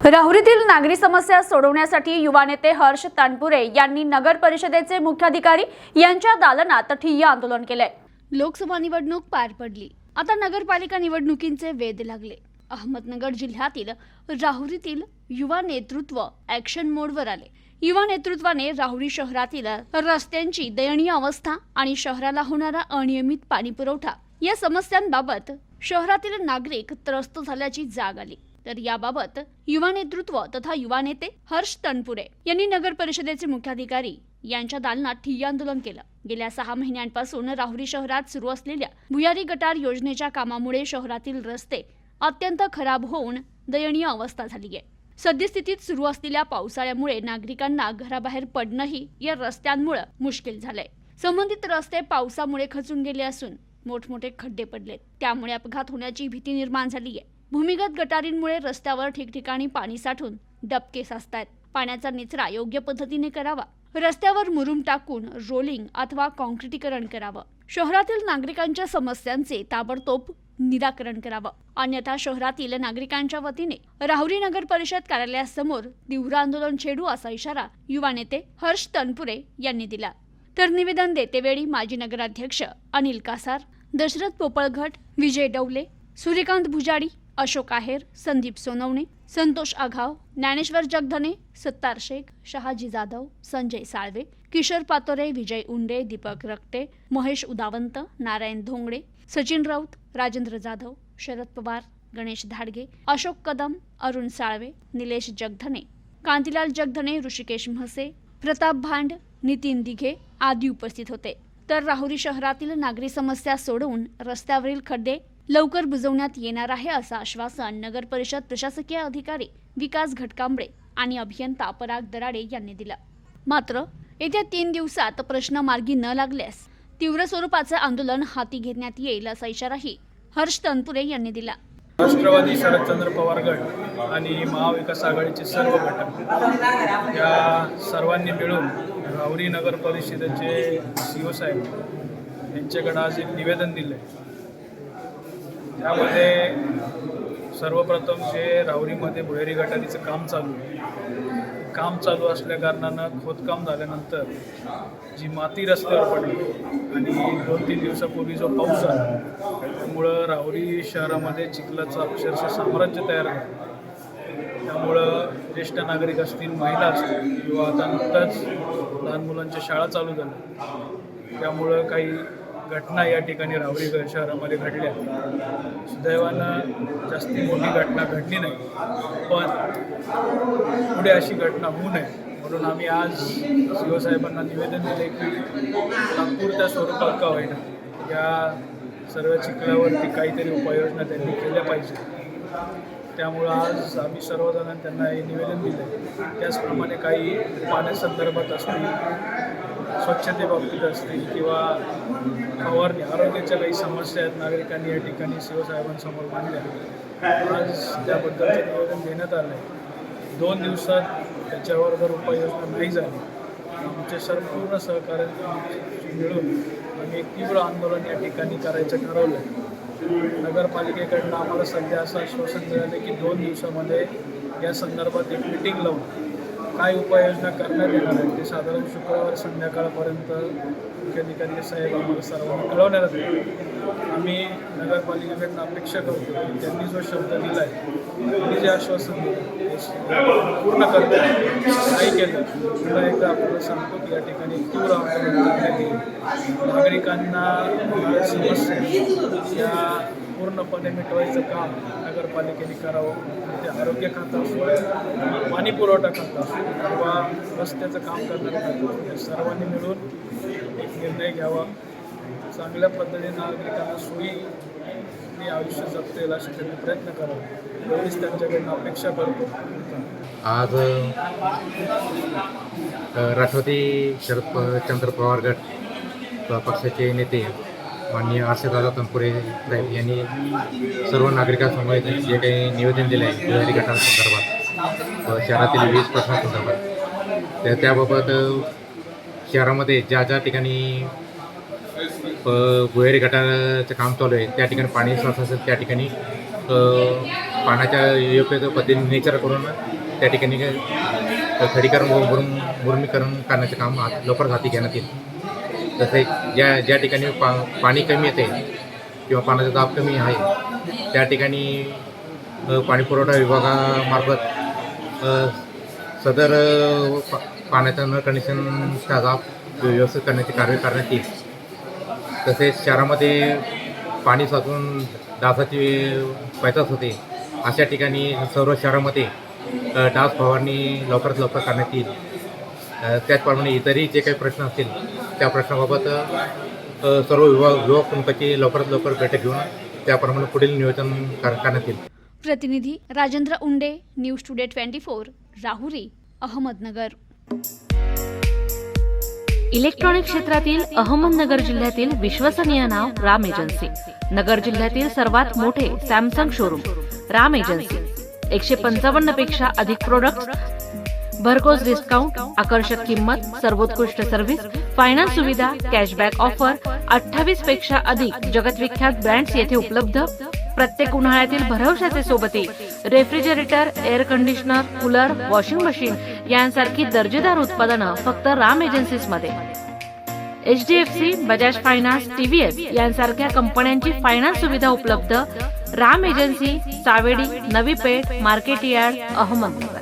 राहुरीतील नागरी समस्या सोडवण्यासाठी युवा नेते हर्ष तानपुरे यांनी नगर परिषदेचे मुख्याधिकारी यांच्या दालनात ठिय्या आंदोलन केले। लोकसभा निवडणूक पार पडली, आता नगरपालिका निवडणुकींचे वेध लागले। अहमदनगर जिल्ह्यातील राहुरीतील युवा नेतृत्व ॲक्शन मोडवर आले। युवा नेतृत्वाने राहुरी शहरातील रस्त्यांची दयनीय अवस्था आणि शहराला होणारा अनियमित पाणी पुरवठा या समस्यांबाबत शहरातील नागरिक त्रस्त झाल्याची जाग आली। तर याबाबत युवा नेतृत्व तथा युवा नेते हर्ष तानपुरे यांनी नगर परिषदेचे मुख्याधिकारी यांच्या दालनात ठिय्या आंदोलन केलं। गेल्या 6 महिन्यांपासून राहुरी शहरात सुरू असलेल्या भुयारी गटार योजनेच्या कामामुळे शहरातील रस्ते अत्यंत खराब होऊन दयनीय अवस्था झाली आहे। सद्यस्थितीत सुरू असलेल्या पावसाळ्यामुळे नागरिकांना घराबाहेर पडणंही या रस्त्यांमुळे मुश्किल झालंय। संबंधित रस्ते पावसामुळे खचून गेले असून मोठमोठे खड्डे पडलेत, त्यामुळे अपघात होण्याची भीती निर्माण झाली आहे। भूमिगत गटारींमुळे रस्त्यावर ठिकठिकाणी पाणी साठून डबके साचतायत। पाण्याचा निचरा योग्य पद्धतीने करावा, रस्त्यावर मुरुम टाकून रोलिंग अथवा कॉन्क्रिटीकरण करावं, शहरातील नागरिकांच्या समस्यांचे ताबडतोब निराकरण करावं, अन्यथा शहरातील नागरिकांच्या वतीने राहुरी नगर परिषद कार्यालयासमोर तीव्र आंदोलन छेडू असा इशारा युवा नेते हर्ष तानपुरे यांनी दिला। तर निवेदन देतेवेळी माजी नगराध्यक्ष अनिल कासार, दशरथ पोपळघट, विजय डवले, सूर्यकांत भुजाडी, अशोक आहेर, संदीप सोनवणे, संतोष आघाव, ज्ञानेश्वर जगधने, सत्तार शेख, शहाजी जाधव, संजय साळवे, किशोर पातोरे, विजय उंडे, दीपक रक्ते, महेश उदावंत, नारायण धोंगडे, सचिन राऊत, राजेंद्र जाधव, शरद पवार, गणेश धाडगे, अशोक कदम, अरुण साळवे, निलेश जगधने, कांतीलाल जगधने, ऋषिकेश म्हसे, प्रताप भांड, नितीन दिघे आदी उपस्थित होते। तर राहुरी शहरातील नागरी समस्या सोडवून रस्त्यावरील खड्डे लवकर बुजवण्यात येणार आहे असं आश्वासन नगर परिषद प्रशासकीय अधिकारी विकास घटकांबळे आणि अभियंता पराग दराडे यांनी दिलं। मात्र येत्या 3 दिवसात प्रश्न मार्गी न लागल्यास तीव्र स्वरूपाचं आंदोलन हाती घेण्यात येईल असा इशाराही हर्ष तानपुरे यांनी दिला। राष्ट्रवादी शरदचंद्र पवार गट आणि महाविकास आघाडीचे सर्व घटक या सर्वांनी मिळून राहुरी नगर परिषदेचे सीओ साहेब यांच्याकडे आज एक निवेदन दिले। त्यामध्ये सर्वप्रथम जे राहुरीमध्ये भुयारी गटारीचं काम चालू असल्या कारणानं खोदकाम झाल्यानंतर जी माती रस्त्यावर पडली आणि 2-3 दिवसापूर्वी जो पाऊस झाला त्यामुळं राहुरी शहरामध्ये चिखलाचं अक्षरशः साम्राज्य तयार झालं। त्यामुळं ज्येष्ठ नागरिक असतील, महिला असतील किंवा आता नुकताच लहान मुलांच्या शाळा चालू झाल्या, त्यामुळं काही घटना या ठिकाणी राहुरी शहरामध्ये घडल्या। सुदैवानं जास्ती मोठी घटना घडली नाही, पण पुढे अशी घटना होऊ नये म्हणून आम्ही आज सीओ साहेबांना निवेदन दिले की तात्पुरत्या स्वरूपात का होईना या सर्व चिखलावरती काहीतरी उपाययोजना त्यांनी केल्या पाहिजे। त्यामुळं आज आम्ही सर्वजण त्यांना हे निवेदन दिले। त्याचप्रमाणे काही पाण्यासंदर्भात असतील, स्वच्छतेबाबतीत असतील किंवा फवारणी आरोग्याच्या काही समस्या आहेत, नागरिकांनी या ठिकाणी सीओ साहेबांसमोर मांडल्या। आज त्याबद्दलचं निवेदन देण्यात आलं आहे। 2 दिवसात त्याच्यावर जर उपाययोजना नाही झाली आमचे संपूर्ण सहकार्य मिळून आम्ही एक तीव्र आंदोलन या ठिकाणी करायचं ठरवलं आहे। नगरपालिकेकडनं आम्हाला सध्या असं आश्वासन मिळालं की 2 दिवसामध्ये या संदर्भात एक मीटिंग लावून काय उपाययोजना करण्यात येणार आहे ते साधारण शुक्रवार संध्याकाळपर्यंत मुख्याधिकारी साहेब आम्हाला सर्वांना कळवण्यात येईल। आम्ही नगरपालिकेकडनं अपेक्षा करतो की त्यांनी जो शब्द दिला आहे, त्यांनी जे आश्वासन दिलं ते पूर्ण करतो। नाही केलं पुन्हा एकदा आपल्याला सांगतो की या ठिकाणी तीव्र आंदोलन करण्यात येईल। नागरिकांना समस्या या पूर्णपणे मिटवायचं काम नगरपालिकेने करावं। ते आरोग्य खातं असो, पाणी पुरवठा खातं असो किंवा रस्त्याचं काम करणारं खातं असो, या सर्वांनी मिळून एक निर्णय घ्यावा। चांगल्या पद्धतीने नागरिकांना सोयी मी आयुष्य जगता येईल असे त्यांनी प्रयत्न करावे एवढीच त्यांच्याकडनं अपेक्षा करतो। आज राष्ट्रवादी शरदचंद्र पवार गट पक्षाचे नेते माननीय हर्षदादा तानपुरे साहेब यांनी सर्व नागरिकांसमोर जे काही निवेदन दिले आहे भुयारी गटारांसंदर्भात, शहरातील विविध प्रश्नांसंदर्भात, त्याबाबत शहरामध्ये ज्या ठिकाणी भुयारी गटाराचं काम चालू आहे त्या ठिकाणी पाणी साचत असेल त्या ठिकाणी पाण्याच्या योग्य पद्धतीने निचरा करून त्या ठिकाणी खडीकरण व मुरमीकरण करण्याचे काम लवकर हाती घेण्यात येईल. तसेच ज्या ठिकाणी पाणी कमी येते किंवा पाण्याचा दाब कमी आहे त्या ठिकाणी पाणी पुरवठा विभागामार्फत सदर पाण्याचा नळ कनेक्शनचा दाब व्यवस्थित करण्याचे कार्य करण्यात येईल. तसेच शहरामध्ये पाणी साचून डासाची पैदास होते अशा ठिकाणी सर्व शहरामध्ये डास फवारणी लवकरात लवकर करण्यात येईल. त्याचप्रमाणे इतरही जे काही प्रश्न असतील त्या प्रश्नाबाबत सर्व विभाग प्रमुखाची लवकरात लवकर बैठक घेऊन त्याप्रमाणे पुढील नियोजन करण्यात येईल. प्रतिनिधी राजेंद्र उंडे, news today 24, Rahuri, Ahmednagar. Electronic क्षेत्रातील अहमदनगर जिल्ह्यातील विश्वसनीय नाव राम एजन्सी. नगर जिल्ह्यातील सर्वात मोठे सॅमसंग शोरूम राम एजन्सी. 155 पेक्षा अधिक प्रोडक्ट्स, भरघोस डिस्काउंट, आकर्षक किंमत, सर्वोत्कृष्ट सर्व्हिस, फायनान्स सुविधा, कॅशबॅक ऑफर, 28 पेक्षा अधिक जगतविख्यात ब्रँड्स येथे उपलब्ध. प्रत्येक उन्हाळ्यातील भरवशाचे सोबती refrigerator, air conditioner, cooler, washing machine यांसारखी दर्जेदार उत्पादनं फक्त राम एजन्सीजमध्ये. HDFC, बजाज फायनान्स, TVS यांसारख्या कंपन्यांची फायनान्स सुविधा उपलब्ध. Ram agency, Savedi, Navi Peth, market yard, Ahmednagar.